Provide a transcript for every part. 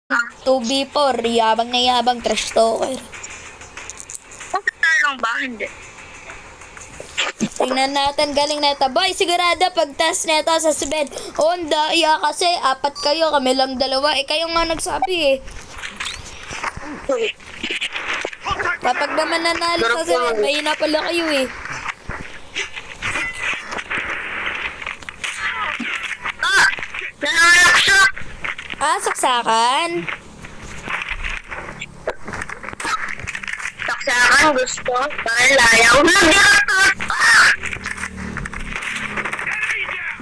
2v4, yabang na yabang, trash talker. Lang ba? Hindi. Tingnan natin, galing na ito. Boy, sigurado pag-test na ito sa Sibed. Oh, iya kasi, 4 kayo, kami lang 2. Kayo nga nagsabi Kapag naman nanalo sa Sibed, mahina pala kayo Nanalaksak! Saksakan? Saksakan gusto. Parang layaw.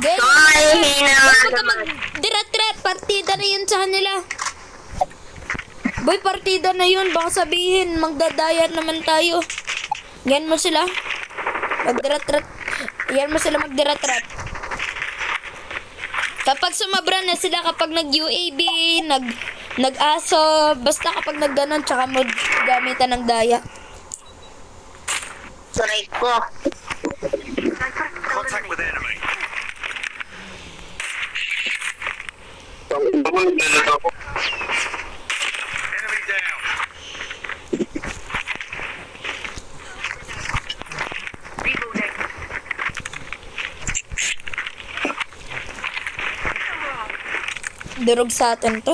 Ganyan. Ay, hina naman. Diret-diret, partida na yun sa kanila. Boy, partida na yun. Baka sabihin, magdadaya naman tayo. Yan mo sila. Magdiret-diret. Yan mo sila magdiret-diret. Kapag sumabra na sila, kapag nag-UAB, nag-aso, basta kapag nag-ganon, tsaka mo gamitan ng daya. Saray ko. Contact with enemy. Enemy down. Durog sa atin to.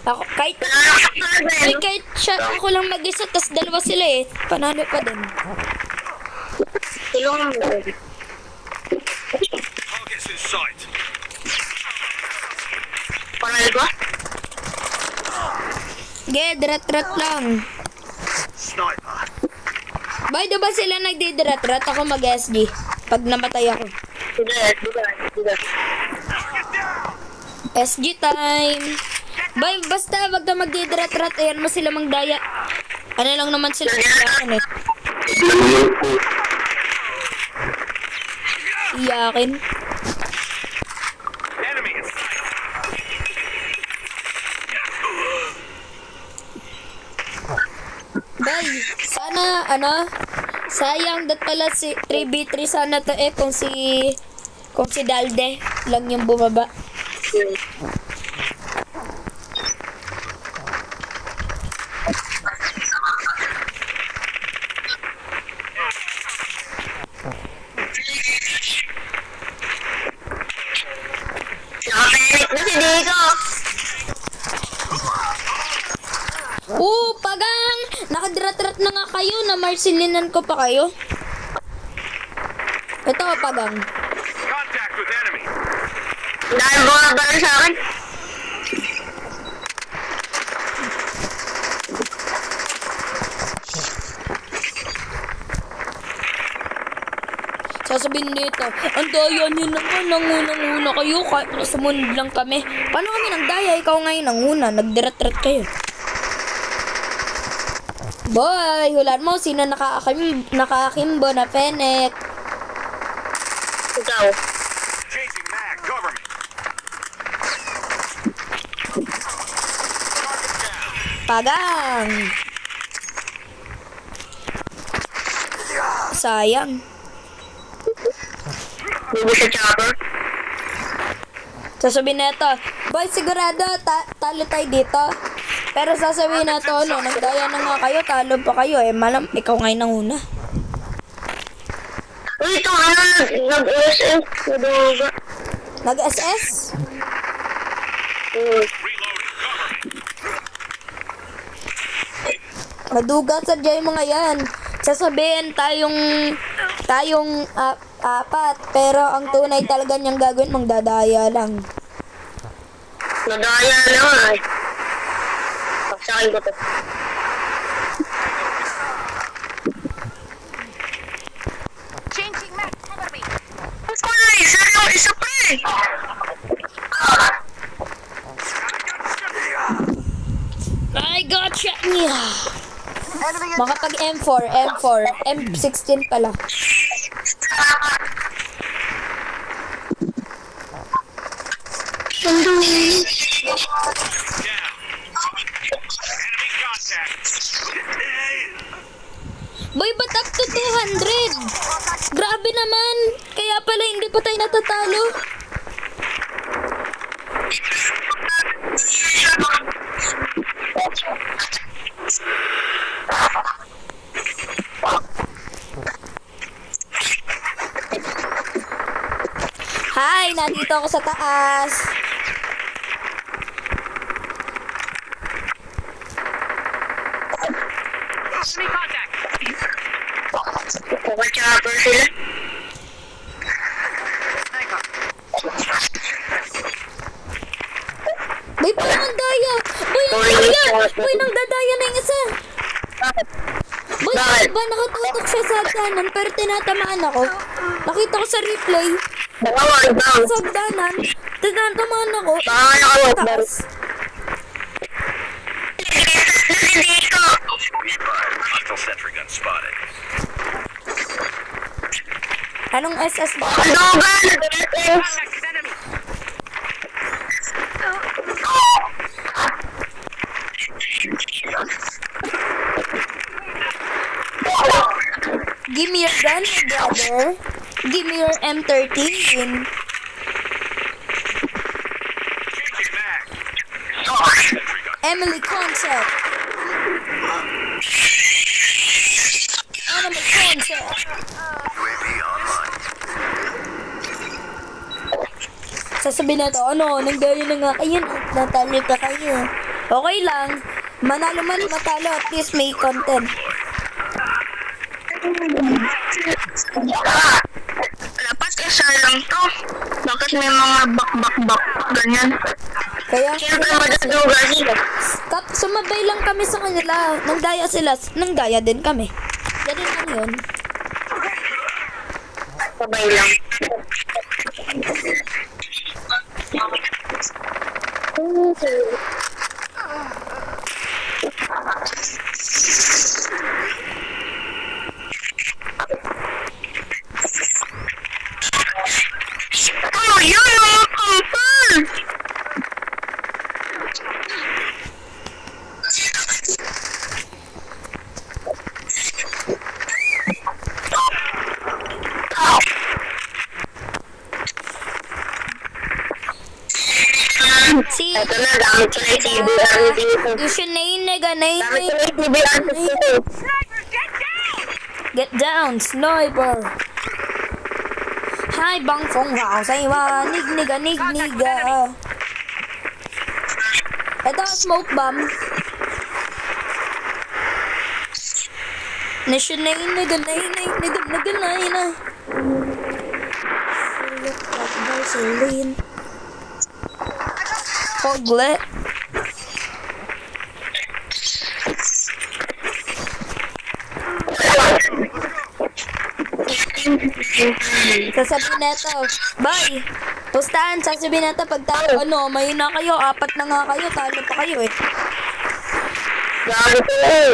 Ako, kahit ako lang mag-isa, tas 2 sila panalo pa din. Tulungan mo. Targets in sight. Panalo ko? Diret-diret lang. Sniper. By the ba sila nagdi-diret-diret, ako mag-SG. Pag namatay ako. Sige. SG time. Bay, basta wag na magdidirat-rat. Ayan mo sila mangdaya. Ano lang naman sila iyakin Iyakin. Enemy in sight. Bay, sana sayang dat pala si 3v3 sana to kung si Dalde lang yung bumaba. Nakapenik na si Diego. Pagang! Nakadirat-rat na nga kayo, na marsilinan ko pa kayo. Ito, Pagang. Contact with enemy. Dahil bumabala sa akin. Sasabihin dito, ang daya niyo naman, nangunang-una kayo, kahit sumunod lang kami. Paano kami nang daya? Ikaw ngayon nanguna, nagdirat-rat kayo. Boy, hulaan mo, sino nakakimbo na Fennec? Ikaw. Changing mag. Cover me. Target down. Pagang! Sayang. Bubo sa chopper. Sasabihin na ito, boy, sigurado, talo tayo dito. Pero sasabihin na ito, nagdaya na nga kayo, talo pa kayo. Malam, ikaw ngayon nanguna. Uy, ito nag-SS. Naduga. Nag-SS? Reloading. Cover me. Madugat sa dyan mga yan. Sasabihin tayong 4, pero ang tunay talaga niyang gagawin, magdadaya lang. Nadaya na nga eh. Saksakin ko to. Changing mag. Cover me. Isa pa eh. I gotcha! Yeah. Enemy in Makapag M4, M16 pala. Down. Enemy contact. Boy, ba't up to 200? Grabe naman! Kaya pala hindi pa tayo natatalo. Hi, nandito ako sa taas. Enemy contact. Kuka-chopper sila. Sniper. Boy, po ng daya! Boy, ang daya! Boy, nang dadaya na yung isa! Boy, Bakit? ba nakatutok siya sa hagdanan pero tinatamaan ako? Nakita ko sa replay. Baka down. Sa hagdanan, tinatamaan ako. Baka nakawag down. Taas. Dito. Hostile sentry gun spotted. Anong SS ba? Kadugan! Nag-SS. Contact with enemy. Give me your gun, my brother. Give me your M13. Changing mag. Sentry gun. Emily concept. Enemy concept. UAV online. Sasabihin na to, ano, nanggayo na nga kayo, natalo ka kayo. Okay lang, manalo man, matalo, at least may content. Dapat isa lang to. Bakit may mga bak-bak-bak ganyan? Kaya, Siyempre madaduga sila. sumabay lang kami sa kanila. Nangdaya sila, nangdaya din kami. Ganun lang yun. Sabay lang. Oh, yun mga kampal! Si, Ito na, gamit ko na yung CBR dito. you should name nigga, name Gamit ko na nigga. yung CBR dito. Sniper, get down! Get down, sniper. Hi, bang phong wow, say wa, nig niga, nig niga. Ito, smoke bomb. Nation na yun, nigga, na. Look like Vaseline. Poglet. Sasabihin na ito, bye! Pustahan, sasabihin na ito, pag tayo, ano, may na kayo, 4 na nga kayo, talo pa kayo eh. Gamit ko na eh.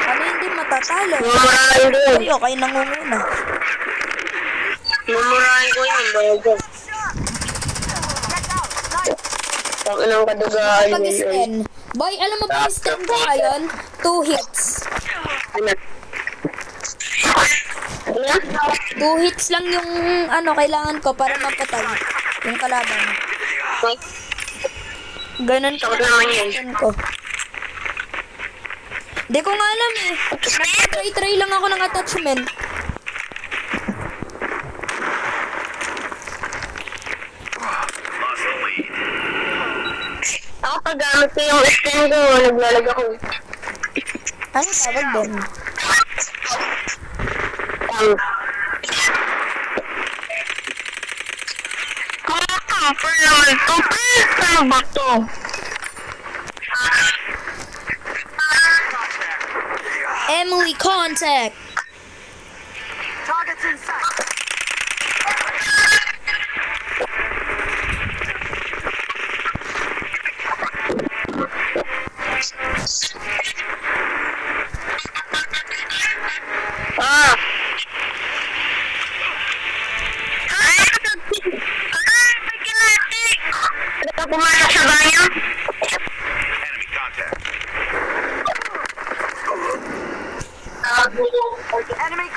Kami hindi matatalo. Mumurahin ko yun. Kayo, kayo nangunguna. Mumurahin ko yun, bago. Pag inang kadugaan Pag yun. sten, boy, alam mo ba sten ko ngayon? 2 hits. Ano? Ano? 2 hits lang yung, ano, kailangan ko para mapatay yung kalaban. Okay. Ganun ko Sakot naman yun. sten ko. Di ko nga alam eh. Try lang ako ng attachment. Lost the lead. Ako pag gamit ko yung stand ko, naglalag ako. Ano tawag doon? Kapal naman to. Ano ba to? Emily contact. Targets in sight. Ah! Ano ka pumasok sa banyo? Enemy contact. Enemy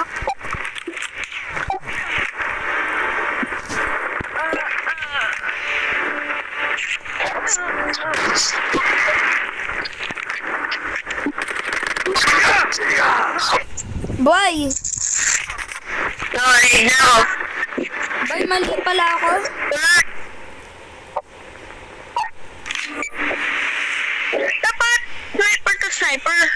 Boy! Sorry, no. Boy, mali pala ako. Dapat sniper to sniper.